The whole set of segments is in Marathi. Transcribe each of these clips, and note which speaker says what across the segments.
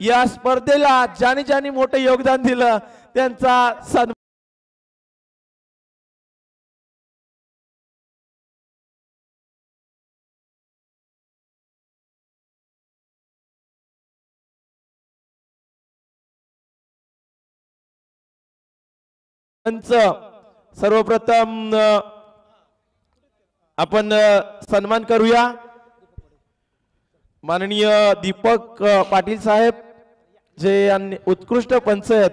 Speaker 1: या स्पर्धेला ज्याने ज्याने मोठे योगदान दिलं त्यांचा सन्मान सर्वप्रथम आपण सन्मान करूया माननीय दीपक पाटील साहेब जे उत्कृष्ट पंच आहेत।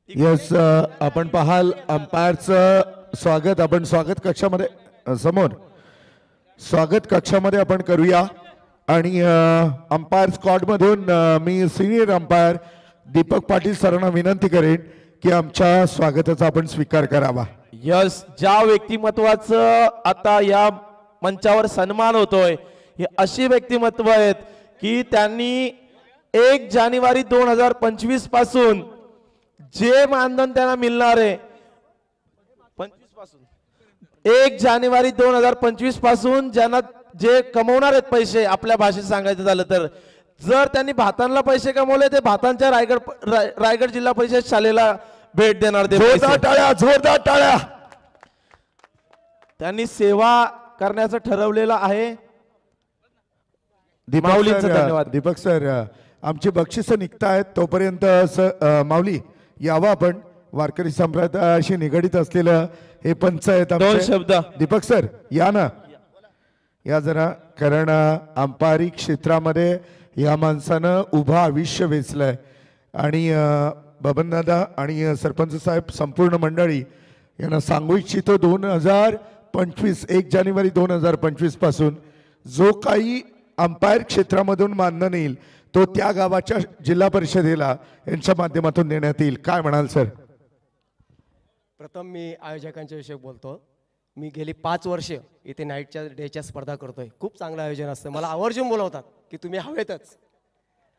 Speaker 2: यस आपण पाहाल अंपायरचं स्वागत आपण स्वागत कक्षामध्ये समोर स्वागत कक्षामध्ये आपण करूया आणि अंपायर स्क्वॉड मधून मी सिनियर अंपायर दीपक पाटील सरांना विनंती करेन की आमच्या स्वागताचा आपण स्वीकार करावा।
Speaker 1: यस ज्या व्यक्तिमत्वाचं आता या मंचावर सन्मान होतोय हे अशी व्यक्तिमत्व आहेत की त्यांनी 1 जानेवारी 2025 पासून जे मानधन त्यांना मिळणार आहे 1 जानेवारी 2025 पासून ज्यांना जे कमवणार आहेत पैसे आपल्या भाषेत सांगायचं झालं तर जर त्यांनी भातांना पैसे कमवले ते भातांच्या रायगड जिल्हा परिषद शाळेला भेट देणार।
Speaker 2: जोरदार टाळ्या जोरदार टाळ्या।
Speaker 1: त्यांनी सेवा करण्याचं ठरवलेलं आहे। धन्यवाद
Speaker 2: दीपक सर आमची बक्षिसं निघतायत तोपर्यंत माऊली यावं आपण वारकरी संप्रदायाशी निगडित असलेलं हे पंच आहेत
Speaker 1: दोन शब्द
Speaker 2: दीपक सर या ना या जरा कारण अंपायरी क्षेत्रामध्ये या माणसानं उभं आयुष्य वेचलंय आणि बबनदादा आणि सरपंच साहेब संपूर्ण मंडळी यांना सांगू इच्छितो 2025 1 जानेवारी 2025 पासून जो काही अंपायर क्षेत्रामधून मानधन येईल तो त्या गावाच्या जिल्हा परिषदेला यांच्या माध्यमातून देण्यात येईल। काय म्हणाल सर?
Speaker 3: प्रथम मी आयोजकांच्या विषयी बोलतो। मी गेली 5 वर्ष इथे नाईटच्या डेच्या स्पर्धा करतोय। खूप चांगलं आयोजन असतं, मला आवर्जून बोलवतात की तुम्ही हवेतच।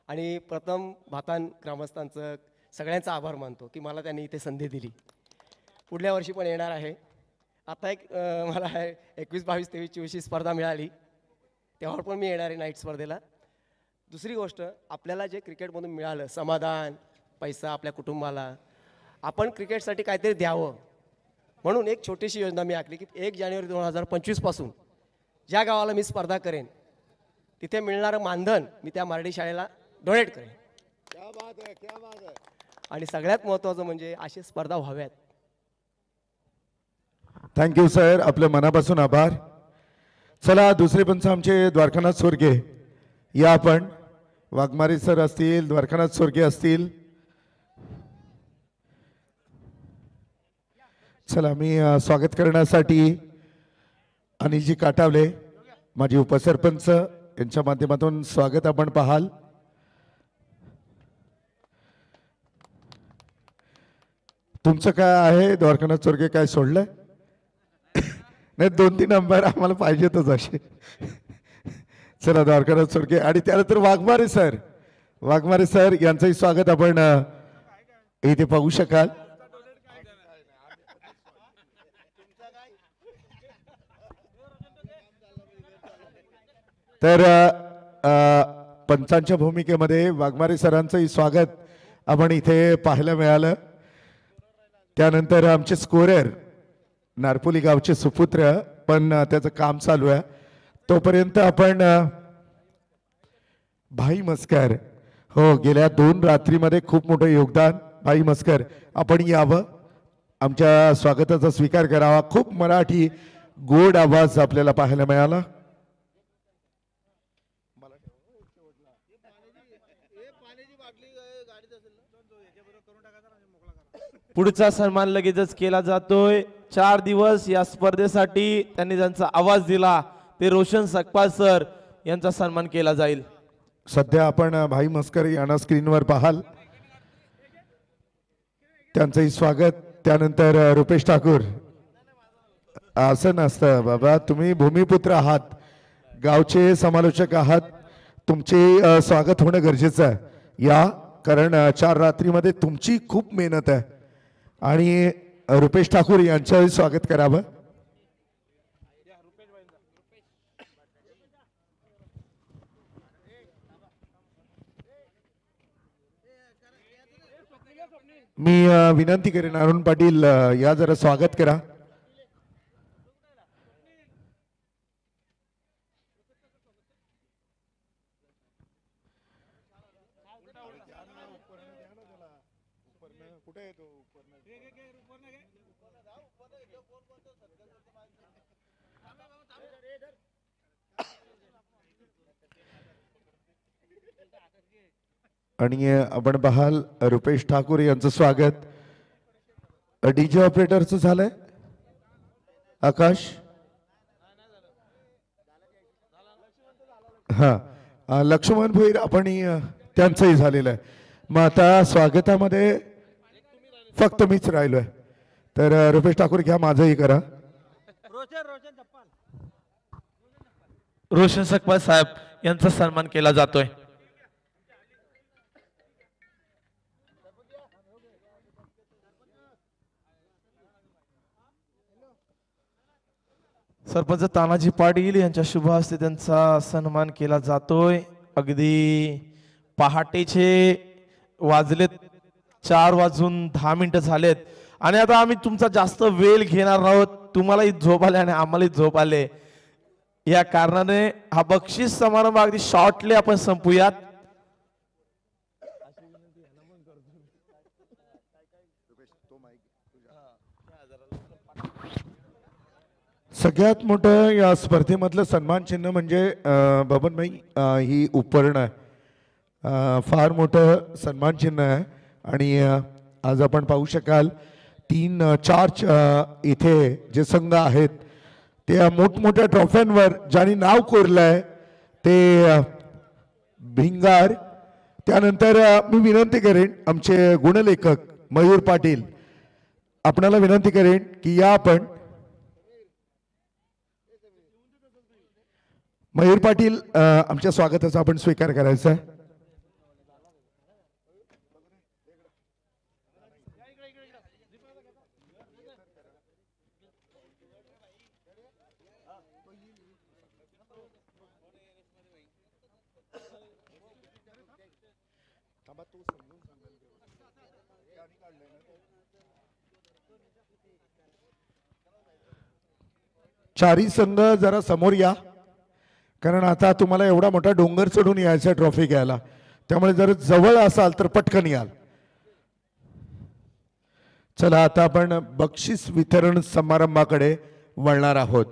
Speaker 3: आणि प्रथम भातान ग्रामस्थांचं सगळ्यांचा आभार मानतो की मला त्यांनी इथे संधी दिली। पुढल्या वर्षी पण येणार आहे। आता एक मला 21, 22, 23, 24 स्पर्धा मिळाली तेव्हा पण मी येणार आहे नाईट स्पर्धेला। दुसरी गोष्ट आपल्याला जे क्रिकेटमधून मिळालं समाधान पैसा आपल्या कुटुंबाला आपण क्रिकेटसाठी काहीतरी द्यावं म्हणून एक छोटीशी योजना मी आखली की 1 जानेवारी 2025 पासून ज्या गावाला मी स्पर्धा करेन तिथे मिळणारं मानधन मी त्या मराठी शाळेला डोनेट करेन।
Speaker 2: क्या बात है, क्या बात है।
Speaker 3: आणि सगळ्यात महत्त्वाचं म्हणजे अशी स्पर्धा व्हाव्यात।
Speaker 2: थँक्यू सर आपल्या मनापासून आभार। चला दुसरे पंच आमचे द्वारकानाथ सोरगे या आपण वाघमारे सर असतील द्वारकानाथ सोरगे असतील। चला मी स्वागत करण्यासाठी अनिलजी काटावले माझे उपसरपंच यांच्या माध्यमातून स्वागत आपण पाहाल। तुमचं काय आहे द्वारकानाथ सोरगे काय सोडलंय? नाही 2-3 नंबर आम्हाला पाहिजेतच असे। चला द्वारकानाथ सोरगे आणि त्यानंतर वाघमारे सर यांचंही स्वागत आपण इथे पाहू शकाल। तर पंचांच्या भूमिकेमध्ये वाघमारे सरांचंही स्वागत आपण इथे पाहायला मिळालं। त्यानंतर आमचे स्कोरर नारपोली गावचे सुपुत्र पण त्याचं काम चालू आहे तोपर्यंत आपण भाई मस्कर हो गेल्या 2 रात्रीमध्ये खूप मोठं योगदान भाई मस्कर आपण यावं आमच्या स्वागताचा स्वीकार करावा। खूप मराठी गोड आवाज आपल्याला पाहायला मिळाला।
Speaker 1: पुढचा सन्मान लगेचच केला जातोय। 4 दिवस या स्पर्धेसाठी त्यांनी ज्यांचा आवाज दिला ते रोशन सकपाल सर यांचा सन्मान केला जाईल।
Speaker 2: सध्या आपण भाई मस्कर यांना स्क्रीनवर पाहाल त्यांचंही स्वागत। त्यानंतर रुपेश ठाकूर असं नसतं बाबा तुम्ही भूमिपुत्र आहात गावचे समालोचक आहात तुमचे स्वागत होणं गरजेचं आहे या कारण 4 रात्रीमध्ये तुमची खूप मेहनत आहे आणि रुपेश ठाकूर यांचंही स्वागत करावं। मी विनंती करेन अरुण पाटील या जरा स्वागत करा. आणि आपण पाहाल रुपेश ठाकूर यांचं स्वागत. डीजे ऑपरेटरचं झालंय आकाश. हा लक्ष्मण भोईर आपण त्यांचंही झालेलं आहे. मग आता स्वागतामध्ये फक्त मीच राहिलोय. तर रुपेश ठाकूर घ्या माझंही करा.
Speaker 1: रोशन सकपाल साहेब यांचा सन्मान केला जातोय. सरपंच तानाजी पाटील यांच्या शुभ हस्ते त्यांचा सन्मान केला जातोय. अगदी पहाटेचे वाजलेत 4:10 झालेत आणि आता आम्ही तुमचा जास्त वेळ घेणार आहोत. तुम्हालाही झोप आले आणि आम्हालाही झोप आले. या कारणाने हा बक्षीस समारंभ अगदी शॉर्टली आपण संपूयात.
Speaker 2: सगळ्यात मोठं या स्पर्धेमधलं सन्मान चिन्ह म्हणजे बबनभाई ही उपकरण आहे. फार मोठं सन्मान चिन्ह आहे. आणि आज आपण पाहू शकाल 3-4 इथे जे संघ आहेत ते मोठमोठ्या ट्रॉफ्यांवर ज्यांनी नाव कोरलंय ते भिंगार. त्यानंतर मी विनंती करेन आमचे गुणलेखक मयूर पाटील आपणाला विनंती करेन की या आपण मयूर पाटील आमच्या स्वागताचा आपण स्वीकार करायचा आहे. चारी संघ जरा समोर या, कारण आता तुम्हाला एवढा मोठा डोंगर चढून यायचा ट्रॉफी घ्यायला. त्यामुळे जर जवळ असाल तर पटकन याल. चला आता आपण बक्षीस वितरण समारंभाकडे वळणार आहोत.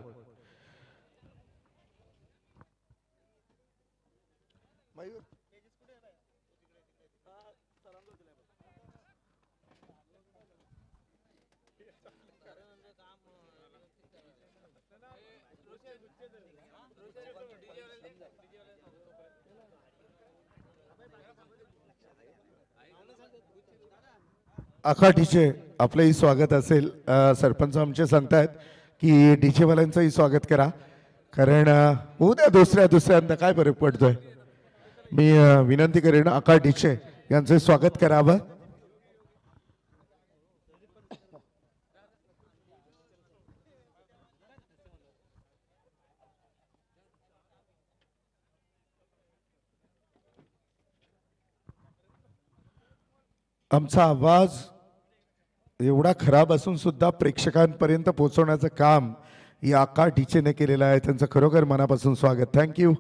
Speaker 2: आखाटीचे आपलंही स्वागत असेल. सरपंच आमचे सांगतायत की डीजे वाल्यांचंही स्वागत करा, कारण उद्या दुसऱ्यांदा काय फरक पडतोय. मी विनंती करेन आखाटीचे यांचे स्वागत करावं. आमचा आवाज एवढा खराब असून सुद्धा प्रेक्षकांपर्यंत पोहोचवण्याचं काम या आका टीचेने केलेलं आहे. त्यांचं खरोखर मनापासून स्वागत. थँक्यू.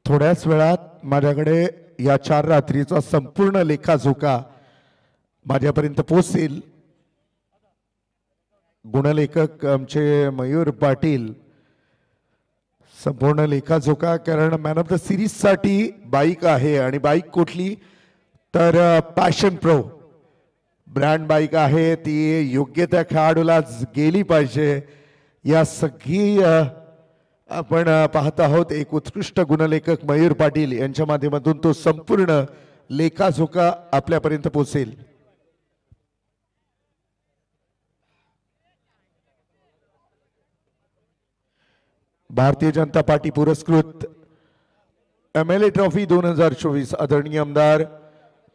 Speaker 2: थोड्याच वेळात माझ्याकडे या 4 रात्रीचा संपूर्ण लेखाजोखा माझ्यापर्यंत पोहोचेल. गुणलेखक आमचे मयूर पाटील संपूर्ण लेखाजोखा, कारण मॅन ऑफ द सिरीज साठी बाईक आहे. आणि बाईक कुठली तर पॅशन प्रो ब्रँड बाईक आहे. ती योग्य त्या खेळाडूला गेली पाहिजे. या सगळी आपण पाहत आहोत. एक उत्कृष्ट गुणलेखक मयूर पाटील यांच्या माध्यमातून तो संपूर्ण लेखाजोखा आपल्यापर्यंत पोहोचेल. भारतीय जनता पार्टी पुरस्कृत MLA ट्रॉफी 2024 आदरणीय आमदार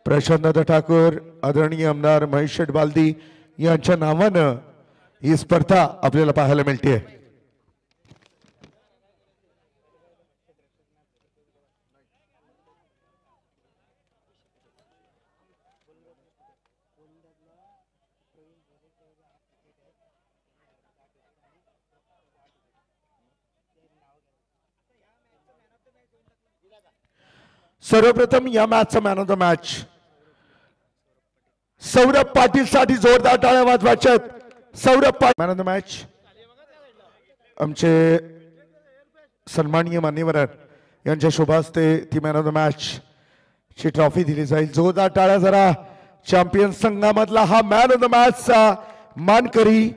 Speaker 2: प्रशांत ठाकूर, आदरणीय आमदार महेश शेठ बालदी यांच्या नावानं ही स्पर्धा आपल्याला पाहायला मिळते. सर्वप्रथम या मॅचचा man of the match Saurabh Patil साठी जोरदार टाळ्या वाजवायच्या आहेत. Saurabh Patil man of the match आमचे सन्माननीय मान्यवर यांच्या शुभ हस्ते ती मॅन ऑफ द मॅच ची ट्रॉफी दिली जाईल. जोरदार टाळ्या जरा चॅम्पियन संघामधला हा मॅन ऑफ द मॅचचा मानकरी.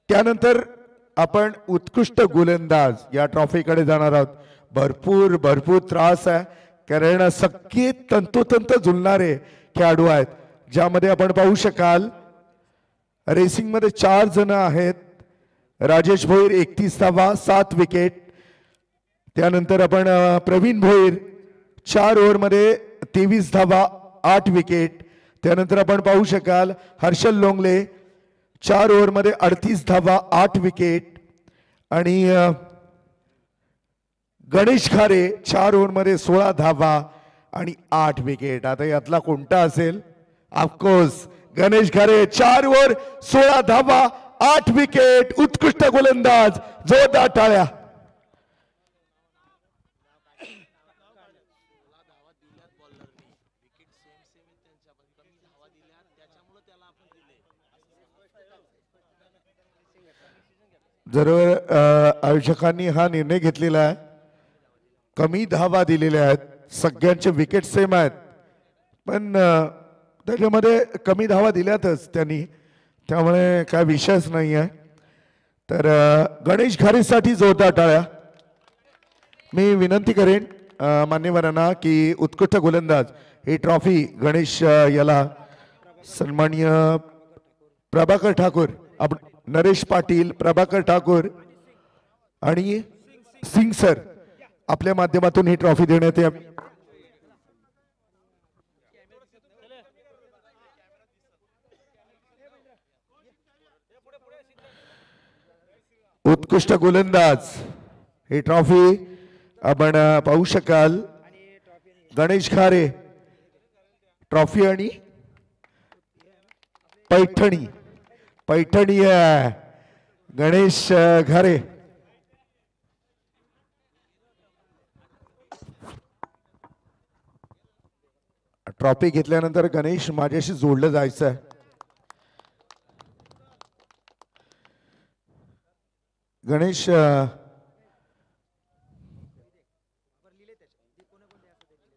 Speaker 2: त्यानंतर आपण उत्कृष्ट गोलंदाज या ट्रॉफीकडे जाणार आहोत. भरपूर त्रास आहे कारण सगळे तंतोतंत झुलणारे खेळाडू आहेत ज्यामध्ये आपण पाहू शकाल रेसिंग मध्ये 4 जण आहेत. राजेश भोईर 31 धावा 7 विकेट. त्यानंतर आपण प्रवीण भोईर 4 ओव्हरमध्ये 23 धावा 8 विकेट. त्यानंतर आपण पाहू शकाल हर्षल लोंगले 4 ओव्हरमध्ये 38 धावा 8 विकेट. आणि गणेश खारे 4 ओव्हरमध्ये 16 धावा आणि 8 विकेट. आता यातला कोणता असेल? ऑफकोर्स गणेश खारे 4 ओव्हर 16 धावा 8 विकेट. उत्कृष्ट गोलंदाज. जोरदार टाळ्या. जर आयोजकांनी हा निर्णय घेतलेला आहे कमी धावा दिलेल्या आहेत सगळ्यांचे विकेट सेम आहेत पण त्याच्यामध्ये कमी धावा दिल्यातच त्यांनी त्यामुळे काय विषयच नाही आहे. तर गणेश खारेसाठी जोरदार टाळ्या. मी विनंती करेन मान्यवरांना की उत्कृष्ट गोलंदाज ही ट्रॉफी गणेश याला सन्माननीय प्रभाकर ठाकूर नरेश पाटील प्रभाकर ठाकूर आणि सिंग सर आपल्या माध्यमातून ही ट्रॉफी देण्यात यावी. उत्कृष्ट गोलंदाज ही ट्रॉफी आपण पाहू शकाल गणेश खारे ट्रॉफी आणि पैठणी गणेश खारे. ट्रॉफी घेतल्यानंतर गणेश माझ्याशी जोडलं जायचं आहे. गणेश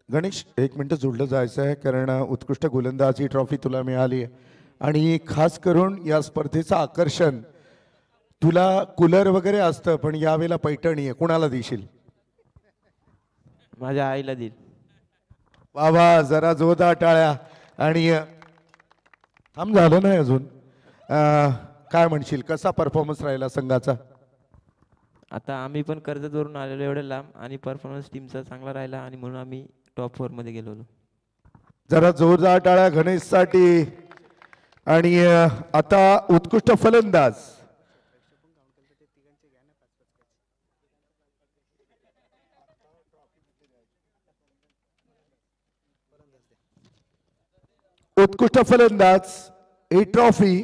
Speaker 2: गणेश 1 मिनिट जोडलं जायचं आहे कारण उत्कृष्ट गोलंदाज ही ट्रॉफी तुला मिळाली आहे आणि खास करून या स्पर्धेचं आकर्षण तुला कूलर वगैरे असतं पण यावेळेला पैठणी आहे. कुणाला देशील?
Speaker 4: माझ्या आईला देईल.
Speaker 2: वा वा जरा जोरदार टाळ्या. आणि थांब झालं नाही अजून काय म्हणशील कसा परफॉर्मन्स राहिला संघाचा?
Speaker 4: आता आम्ही पण कर्जतवरून आलेलो एवढं लांब आणि परफॉर्मन्स टीमचा चांगला राहिला आणि म्हणून आम्ही टॉप 4 मध्ये गेलो.
Speaker 2: जरा जोरदार टाळ्या गणेशसाठी. आणि आता उत्कृष्ट फलंदाज ही ट्रॉफी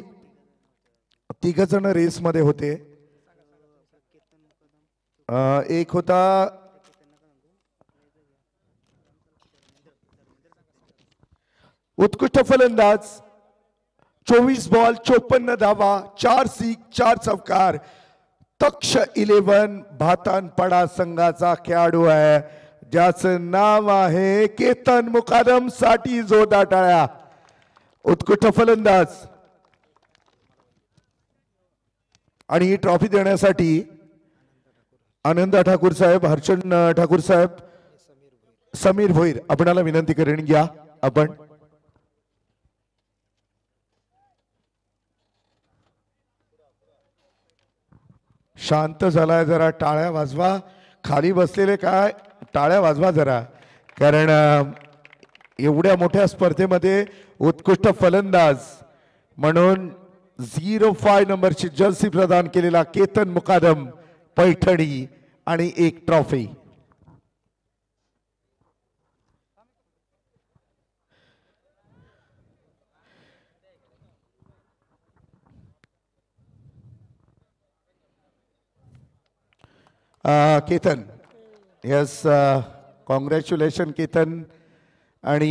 Speaker 2: 3 जण रेस मध्ये होते. एक होता उत्कृष्ट फलंदाज 24 बॉल 54 धावा 4 सिक्स 4 चौकार. तक्ष 11 भातानपाडा संघाचा खेळाडू आहे ज्याचं नाव आहे केतन मुकादम. साठी जोरदार टाळ्या. उत्कृष्ट फलंदाज. आणि ही ट्रॉफी देण्यासाठी आनंद ठाकूर साहेब हर्षण ठाकूर साहेब समीर भोईर आपणाला विनंती करेन घ्या. आपण शांत झालाय जरा टाळ्या वाजवा. खाली बसलेले काय टाळ्या वाजवा जरा कारण एवढ्या मोठ्या स्पर्धेमध्ये उत्कृष्ट फलंदाज म्हणून 05 नंबरची जर्सी प्रदान केलेला केतन मुकादम पैठणी आणि 1 trophy. Ketan, yes, congratulation Ketan. आणि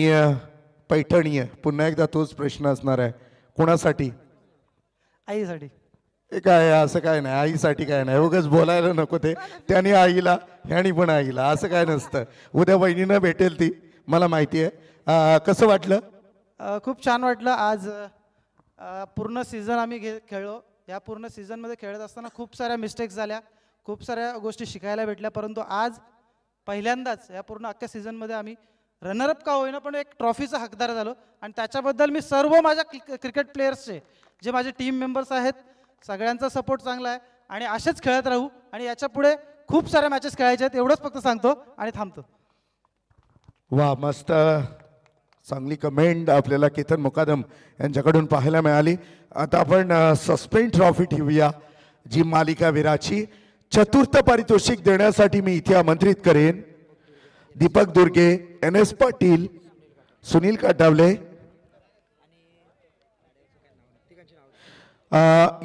Speaker 2: पैठणी पुन्हा एकदा तोच प्रश्न असणार आहे, कोणासाठी?
Speaker 5: आईसाठी.
Speaker 2: हे काय असं काय नाही, आईसाठी काय नाही, उगाच बोलायला नको ते. त्याने आईला, ह्यानी पण आईला, असं काय नसतं. उद्या बहिणीनं भेटेल ती, मला माहिती आहे. कसं वाटलं?
Speaker 5: खूप छान वाटलं. आज पूर्ण सीझन आम्ही खेळलो. या पूर्ण सीझनमध्ये खेळत असताना खूप साऱ्या मिस्टेक्स झाल्या, खूप साऱ्या गोष्टी शिकायला भेटल्या, परंतु आज पहिल्यांदाच या पूर्ण अख्ख्या सीझनमध्ये आम्ही रनरअप का होईना पण एक ट्रॉफीचा हकदार झालो. आणि त्याच्याबद्दल मी सर्व माझ्या क्रिकेट प्लेयर्सचे, जे माझे टीम मेंबर्स आहेत, सगळ्यांचा सपोर्ट चांगला आहे आणि असेच खेळत राहू. आणि याच्या पुढे खूप साऱ्या मॅचेस खेळायचे आहेत, एवढंच फक्त सांगतो आणि थांबतो.
Speaker 2: वा, मस्त, चांगली कमेंट आपल्याला केतन मुकादम यांच्याकडून पाहायला मिळाली. आता आपण सस्पेंड ट्रॉफी ठेवूया, जी मालिकावीराची. चतुर्थ पारितोषिक देण्यासाठी मी इथे आमंत्रित करेन दीपक दुर्गे, NS पाटील, सुनील काटावले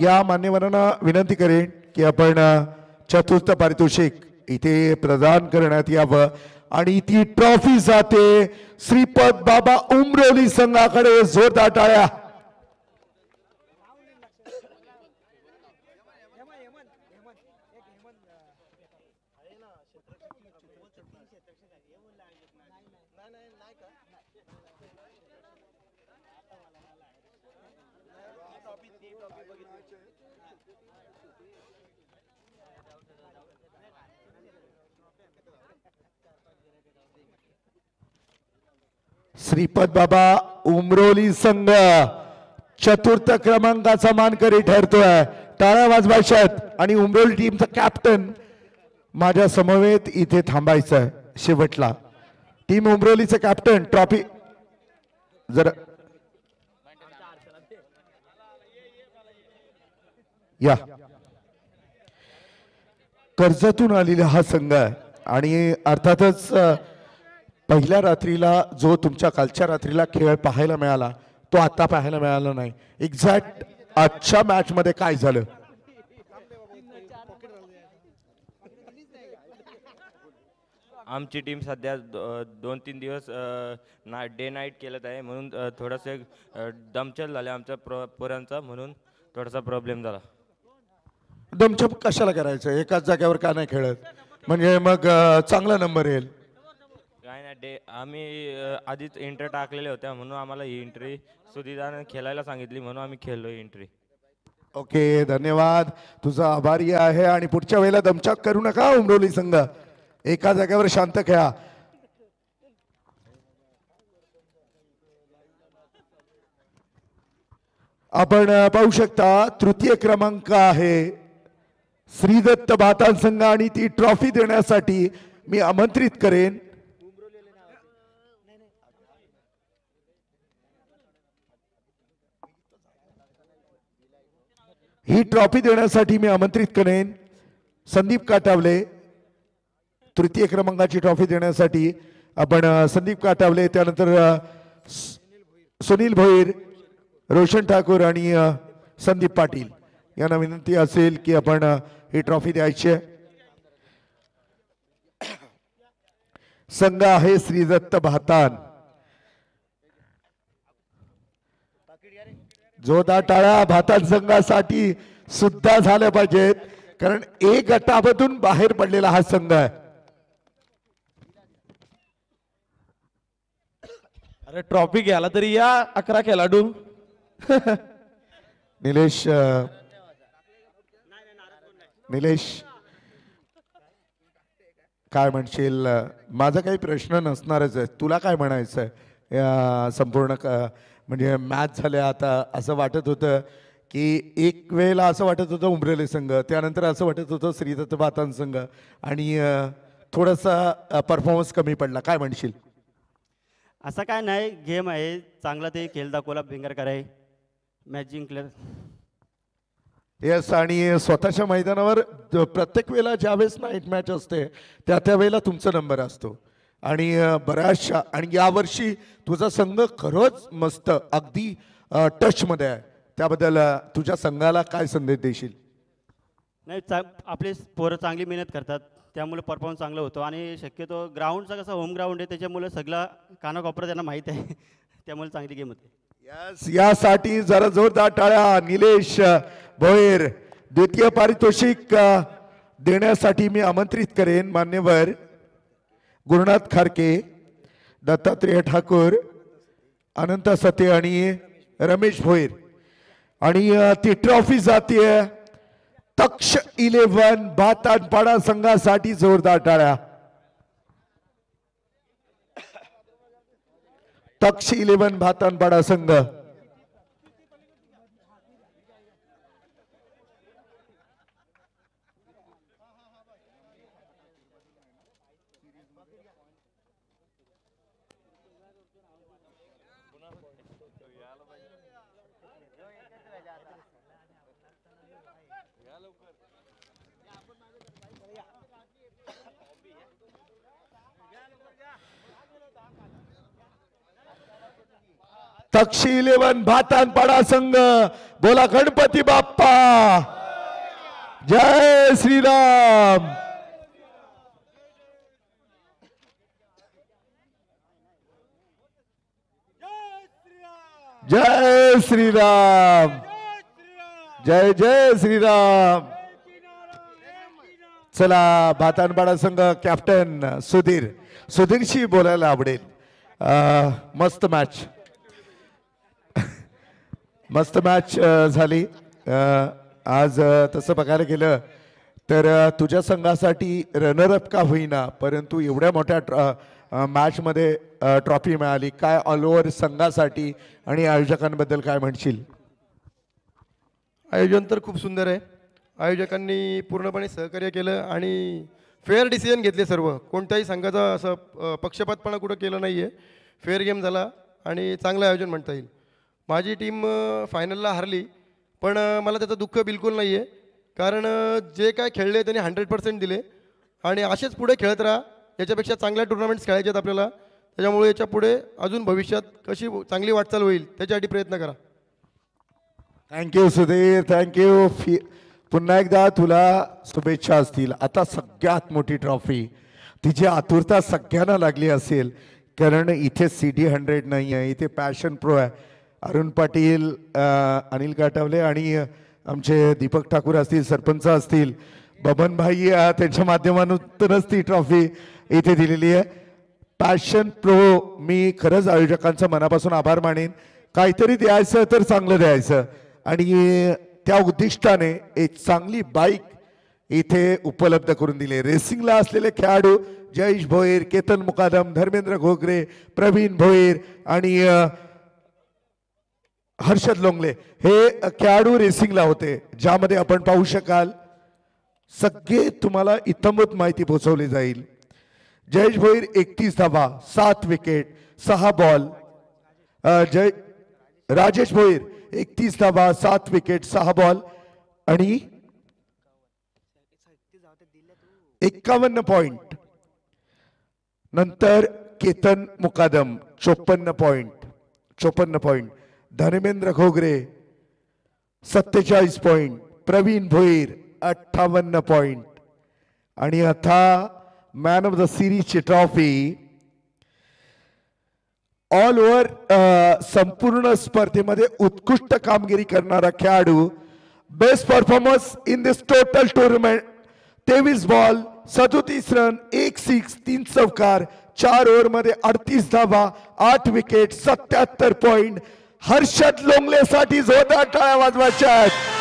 Speaker 2: या मान्यवरांना विनंती करेन की आपण चतुर्थ पारितोषिक इथे प्रदान करण्यात यावं. आणि ती ट्रॉफी जाते श्रीपद बाबा उमरोली संघाकडे. जोरदार टाळ्या. श्रीपद बाबा उमरोली संघ चतुर्थ क्रमांकाचा मानकरी ठरतोय. टाळ्या वाजवायच्यात. आणि उमरोली टीमचा कॅप्टन माझ्या समवेत इथे थांबायचं शेवटला. टीम उमरोलीचे कॅप्टन ट्रॉफी जरा या. कर्जतून आलेला हा संघ आहे आणि अर्थातच पहिल्या रात्रीला जो तुमच्या कालच्या रात्रीला खेळ पाहायला मिळाला तो आता पाहायला मिळाला नाही. एक्झॅक्ट आजच्या मॅच मध्ये काय झालं?
Speaker 6: आमची टीम सध्या 2-3 दिवस डे नाईट केलं आहे, म्हणून थोडंसं दमछल झाले आमच्या पोरांचा, म्हणून थोडासा प्रॉब्लेम झाला.
Speaker 2: दमछप कशाला करायचं? एकाच जागेवर का नाही खेळत? म्हणजे मग चांगला नंबर येईल.
Speaker 6: काय नाही, आम्ही आधीच एंट्री टाकलेल्या होत्या, म्हणून आम्हाला ही एंट्री सुधीदाने खेळायला सांगितली, म्हणून आम्ही खेळलो एंट्री.
Speaker 2: ओके, धन्यवाद, तुझा आभारी आहे. आणि पुढच्या वेळेला दमछाक करू नका उमरोली संघ, एका जागेवर शांत खेळा. आपण पाहू शकता तृतीय क्रमांक आहे श्रीदत्त भातान संघ आणि ती ट्रॉफी देण्यासाठी मी आमंत्रित करेन ही ट्रॉफी देण्यासाठी मी आमंत्रित करेन संदीप काटावले. तृतीय क्रमांकाची ट्रॉफी देण्यासाठी आपण संदीप काटावले, त्यानंतर सुनील भोईर, रोशन ठाकूर आणि संदीप पाटील यांना विनंती असेल की आपण ही ट्रॉफी द्यायची आहे. संघ आहे श्रीदत्त भातान. जोरदार टाळ्या भातान संघासाठी सुद्धा झाल्या पाहिजेत, कारण एक गटामधून बाहेर पडलेला हा संघ आहे.
Speaker 1: अरे ट्रॉफी घ्यायला तरी या 11 खेळाडू.
Speaker 2: निलेश काय म्हणशील? माझा काही प्रश्न नसणारच आहे, तुला काय म्हणायचं आहे? या संपूर्ण म्हणजे मॅच झाल्या आता असं वाटत होतं की एक वेळेला असं वाटत होतं उमरेली संघ, त्यानंतर असं वाटत होतं श्रीदत्त भातान संघ, आणि थोडासा परफॉर्मन्स कमी पडला. काय म्हणशील?
Speaker 7: असं काय नाही, गेम आहे चांगला, ते खेळ दाखवला भिंगरकर आहे, मॅच जिंकलं.
Speaker 2: येस, आणि स्वतःच्या मैदानावर प्रत्येक वेळेला ज्यावेळेस नाईट मॅच असते त्या वेळेला तुमचा नंबर असतो आणि बऱ्याचशा, आणि यावर्षी तुझा संघ खरंच मस्त अगदी टचमध्ये आहे. त्याबद्दल तुझ्या संघाला काय संदेश देशील?
Speaker 7: नाही, आपले पोरं चांगली मेहनत करतात, त्यामुळे परफॉर्मन्स चांगलं होतं आणि शक्यतो ग्राउंडचा कसा होम ग्राउंड आहे त्याच्यामुळे सगळा कानाकोपरा त्यांना माहीत आहे त्यामुळे चांगली गेम होते.
Speaker 2: Yes, यासाठी जरा जोरदार टाळ्या. निलेश भोईर द्वितीय पारितोषिक देण्यासाठी मी आमंत्रित करेन मान्यवर गुरुनाथ खारके, दत्तात्रेय ठाकूर, अनंत सते आणि रमेश भोईर. आणि ती ट्रॉफी जातीय तक्ष 11 भातानपाडा संघासाठी. जोरदार टाळ्या. तक्ष 11 भातानपाडा संघ. तक्षी 11 भातानपाडा संघ. बोला गणपती बाप्पा. जय श्रीराम. जय श्रीराम. जय जय श्रीराम. चला भातानपाडा संघ कॅप्टन सुधीरशी बोलायला आवडेल. मस्त मॅच झाली आज. तसं बघायला गेलं तर तुझ्या संघासाठी रनरअप का होईना परंतु एवढ्या मोठ्या मॅचमध्ये ट्रॉफी मिळाली. काय ऑल ओव्हर संघासाठी आणि आयोजकांबद्दल काय म्हणशील?
Speaker 8: आयोजन तर खूप सुंदर आहे. आयोजकांनी पूर्णपणे सहकार्य केलं आणि फेअर डिसिजन घेतले. सर्व कोणत्याही संघाचा असं पक्षपातपणा कुठं केलं नाही आहे. फेअर गेम झाला आणि चांगलं आयोजन म्हणता येईल. माझी टीम फायनलला हारली पण मला त्याचं दुःख बिलकुल नाही आहे कारण जे काय खेळले त्यांनी 100% दिले आणि असेच पुढे खेळत राहा. याच्यापेक्षा चांगल्या टुर्नामेंट्स खेळायचे आहेत आपल्याला. त्याच्यामुळे याच्या पुढे अजून भविष्यात कशी चांगली वाटचाल होईल त्याच्यासाठी प्रयत्न करा.
Speaker 2: थँक्यू सुधीर. थँक्यू. पुन्हा एकदा तुला शुभेच्छा असतील. आता सगळ्यात मोठी ट्रॉफी तिची आतुरता सगळ्यांना लागली असेल कारण इथे CD100 नाही आहे. इथे पॅशन प्रो आहे. अरुण पाटील, अनिल काटावले आणि आमचे दीपक ठाकूर असतील, सरपंच असतील, बबनभाई त्यांच्या माध्यमातूनच ती ट्रॉफी इथे दिलेली आहे. पॅशन प्रो मी खरंच आयोजकांचा मनापासून आभार मानेन. काहीतरी द्यायचं तर चांगलं द्यायचं आणि त्या उद्दिष्टाने एक चांगली बाईक इथे उपलब्ध करून दिली. रेसिंगला असलेले खेळाडू जयेश भोईर, केतन मुकादम, धर्मेंद्र घोगरे, प्रवीण भोईर आणि हर्षद लोंगले हे खेळाडू रेसिंगला होते ज्यामध्ये आपण पाहू शकाल सगळे तुम्हाला इतंभूत माहिती पोहोचवली जाईल. जयेश भोईर 31 धावा 7 विकेट 6 बॉल. राजेश भोईर 31 धावा 7 विकेट 6 बॉल आणि 51 पॉइंट. नंतर Ketan Mukadam 54 point. Dharmendra Ghogare 47 point. Pravin Bhoir 58 point. आणि आता मॅन ऑफ द सिरीजची ट्रॉफी ऑल ओव्हर संपूर्ण स्पर्धेमध्ये उत्कृष्ट कामगिरी करणारा खेळाडू, best performance in this total tournament. 23 ball 37 run 1 six 3 चौकार 4 ओव्हरमध्ये 38 धावा 8 विकेट 77 पॉइंट. हर्षद लोंगले साठी जोरदार टाळ्या वाजवायच्या आहेत.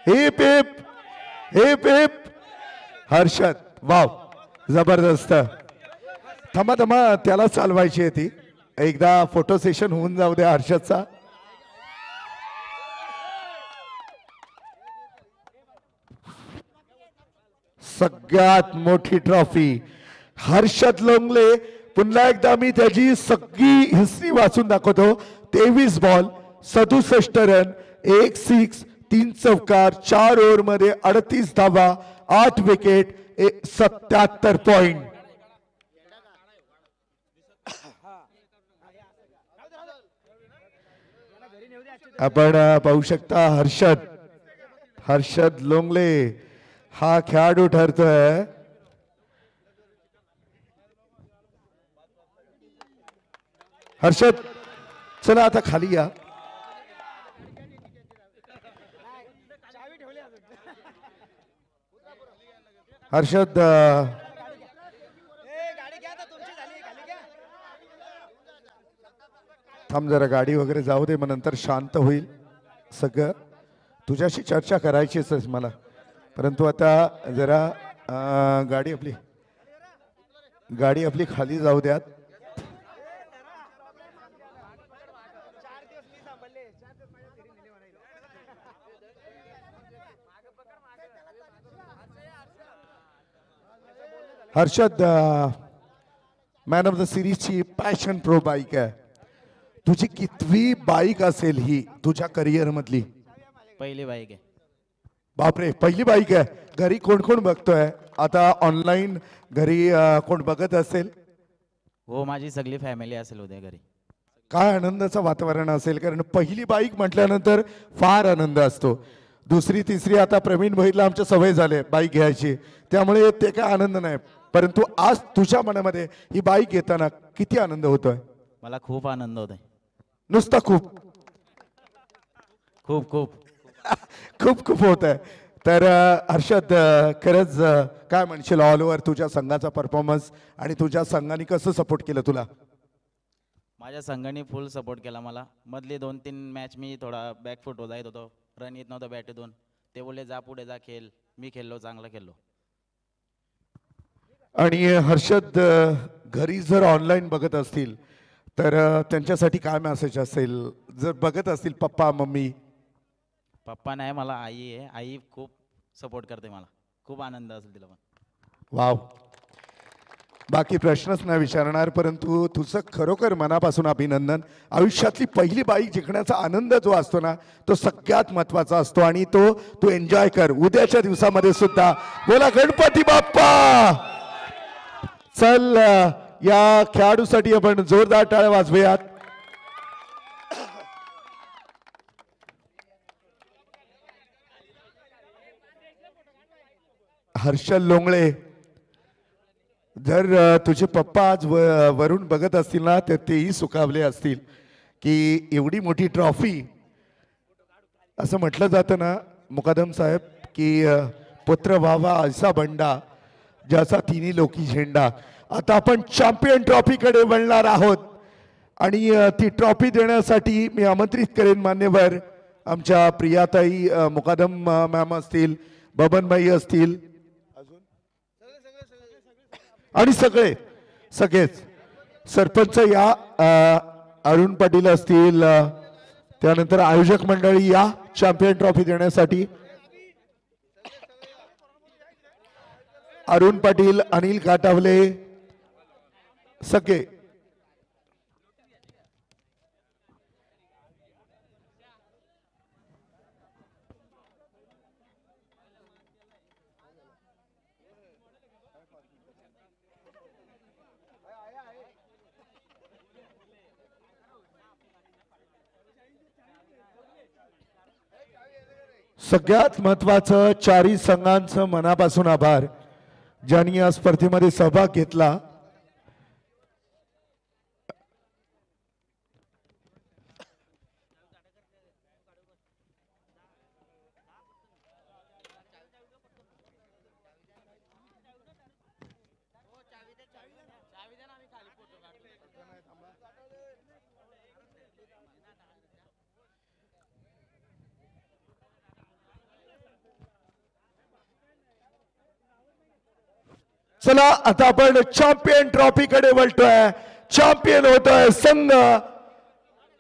Speaker 2: Heap heap heap heap. Harshad wow जबरदस्त. थांबा थांबा त्याला चालवायची आहे ती. एकदा फोटो सेशन होऊन जाऊ द्या हर्षदचा. सगळ्यात मोठी ट्रॉफी हर्षद लोंगले. पुन्हा एकदा मी त्याची सगळी हिस्ट्री वाचून दाखवतो. 23 बॉल 67 रन 1 सिक्स 3 चौकार 4 ओव्हर मध्ये 38 धावा 8 विकेट 77 पॉइंट. आपण पाहू शकता हर्षद लोंगले हा खेळाडू ठरतोय. हर्षद चला आता खाली या. हर्षद थांब जरा गाडी वगैरे जाऊ दे मग नंतर शांत होईल सगळं. तुझ्याशी चर्चा करायचीच आहे मला परंतु आता जरा गाडी आपली खाली जाऊ द्यात. हर्षद मॅन ऑफ द सिरीजची पॅशन प्रो बाईक आहे. तुझी कितवी बाईक असेल ही तुझ्या करिअर मधली?
Speaker 9: पहिली बाईक आहे.
Speaker 2: बापरे पहिली बाईक आहे. घरी कोण कोण बघतोय आता ऑनलाईन? घरी कोण बघत असेल?
Speaker 9: हो माझी सगळी फॅमिली असेल उद्या घरी.
Speaker 2: काय आनंदाचं वातावरण असेल कारण पहिली बाईक म्हटल्यानंतर फार आनंद असतो. दुसरी तिसरी आता प्रवीण भाईला आमच्या सवय झाले बाईक घ्यायची त्यामुळे ते काय आनंद नाही परंतु आज तुझ्या मनामध्ये ही बाईक घेताना किती आनंद होतोय?
Speaker 9: मला खूप आनंद होतोय.
Speaker 2: नुसता खूप
Speaker 9: खूप खूप
Speaker 2: खूप खूप होत आहे. तर हर्षद खरंच काय म्हणशील ऑल ओव्हर तुझ्या संघाचा परफॉर्मन्स आणि तुझ्या संघाने कसं सपोर्ट केलं तुला?
Speaker 9: माझ्या संघाने फुल सपोर्ट केला मला. मधली 2-3 मॅच मी थोडा बॅकफूट जात होतो. रन येत नव्हतं बॅटेतून. ते बोलले जा पुढे जा खेळ. मी खेळलो चांगला खेळलो.
Speaker 2: आणि हर्षद घरी जर ऑनलाईन बघत असतील तर त्यांच्यासाठी काय मेसेज असेल? जर बघत असतील पप्पा मम्मी?
Speaker 9: पप्पा नाही मला आई आहे. आई खूप सपोर्ट करते मला. खूप आनंद असेल तिला पण.
Speaker 2: वाव. बाकी प्रश्नच नाही विचारणार परंतु तुझं खरोखर मनापासून अभिनंदन. आयुष्यातली पहिली बाईक जिंकण्याचा आनंद जो असतो ना तो सगळ्यात महत्वाचा असतो आणि तो तू एन्जॉय कर उद्याच्या दिवसामध्ये सुद्धा. बोला गणपती बाप्पा. चल या खेळाडूसाठी आपण जोरदार टाळ्या वाजवूयात. हर्षद लोंगळे जर तुझे पप्पा आज वरून बघत असतील ना तर तेही सुखावले असतील की एवढी मोठी ट्रॉफी. असं म्हटलं जातं ना मुकादम साहेब की पुत्र व्हावा ऐसा बंडा ज्याचा तिन्ही लोकी झेंडा. आता आपण चॅम्पियन ट्रॉफीकडे वळणार आहोत आणि ती ट्रॉफी देण्यासाठी मी आमंत्रित करेन मान्यवर आमच्या प्रियाताई मुकादम मॅम असतील, बबनभाई असतील आणि सगळेच सरपंच या, अरुण पाटील असतील, त्यानंतर आयोजक मंडळी या चॅम्पियन ट्रॉफी देण्यासाठी. अरुण पाटील, अनिल काटावले सगळे. सगळ्यात महत्वाचं चारही संघांचं मनापासून आभार ज्यांनी या स्पर्धेमध्ये सहभाग घेतला. चला आता आपण चॅम्पियन ट्रॉफीकडे वळतोय. चॅम्पियन होतोय संघ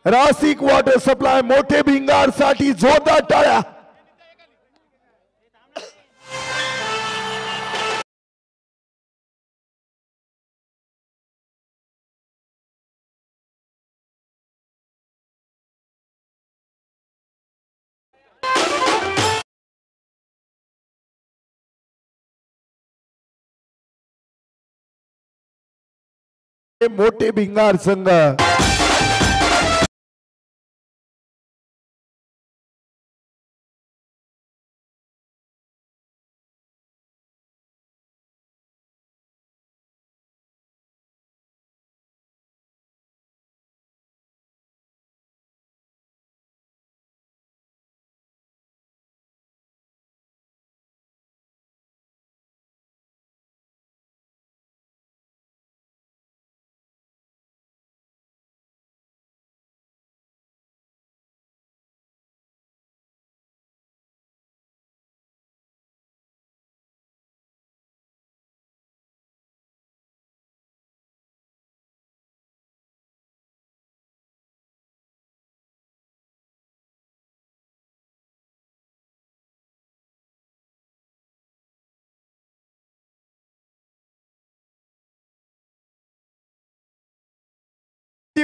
Speaker 2: रासिक वॉटर सप्लाय. मोठे भिंगार साठी जोरदार टाळ्या. मोठे भिंगार संघ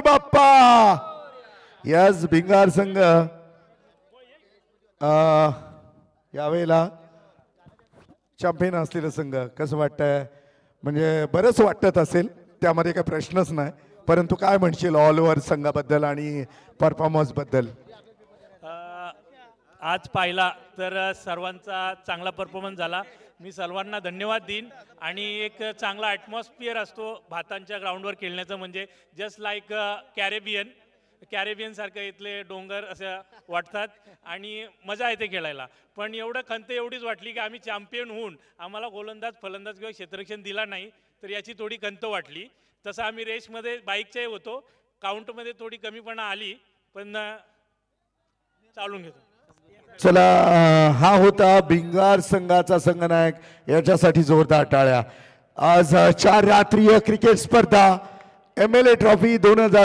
Speaker 2: बाप्पा. यस भिंगार संघ यावेळेला चॅम्पियन असलेला संघ कसं वाटतंय? म्हणजे बरंच वाटत असेल, त्यामध्ये काही प्रश्नच नाही. परंतु काय म्हणशील ऑल ओव्हर संघाबद्दल आणि परफॉर्मन्स बद्दल?
Speaker 10: आज पाहिला तर सर्वांचा चांगला परफॉर्मन्स झाला. मी सर्वांना धन्यवाद देईन. आणि एक चांगला ॲटमॉस्फिअर असतो भातांच्या ग्राउंडवर खेळण्याचं, म्हणजे जस्ट लाईक कॅरेबियनसारखं इथले डोंगर असं वाटतात आणि मजा येते खेळायला. पण एवढं खंत एवढीच वाटली की आम्ही चॅम्पियन होऊन आम्हाला गोलंदाज फलंदाज किंवा क्षेत्ररक्षण दिला नाही, तर याची थोडी खंत वाटली. तसं आम्ही रेसमध्ये बाईकच्याही होतो, काउंटमध्ये थोडी कमीपणा आली, पण चालून घेतो.
Speaker 2: चला हा होता भिंगार संघाचा संघनायक. याच्यासाठी जोरदार टाळ्या. आज 4 रात्रीय क्रिकेट स्पर्धा MLA ट्रॉफी 2000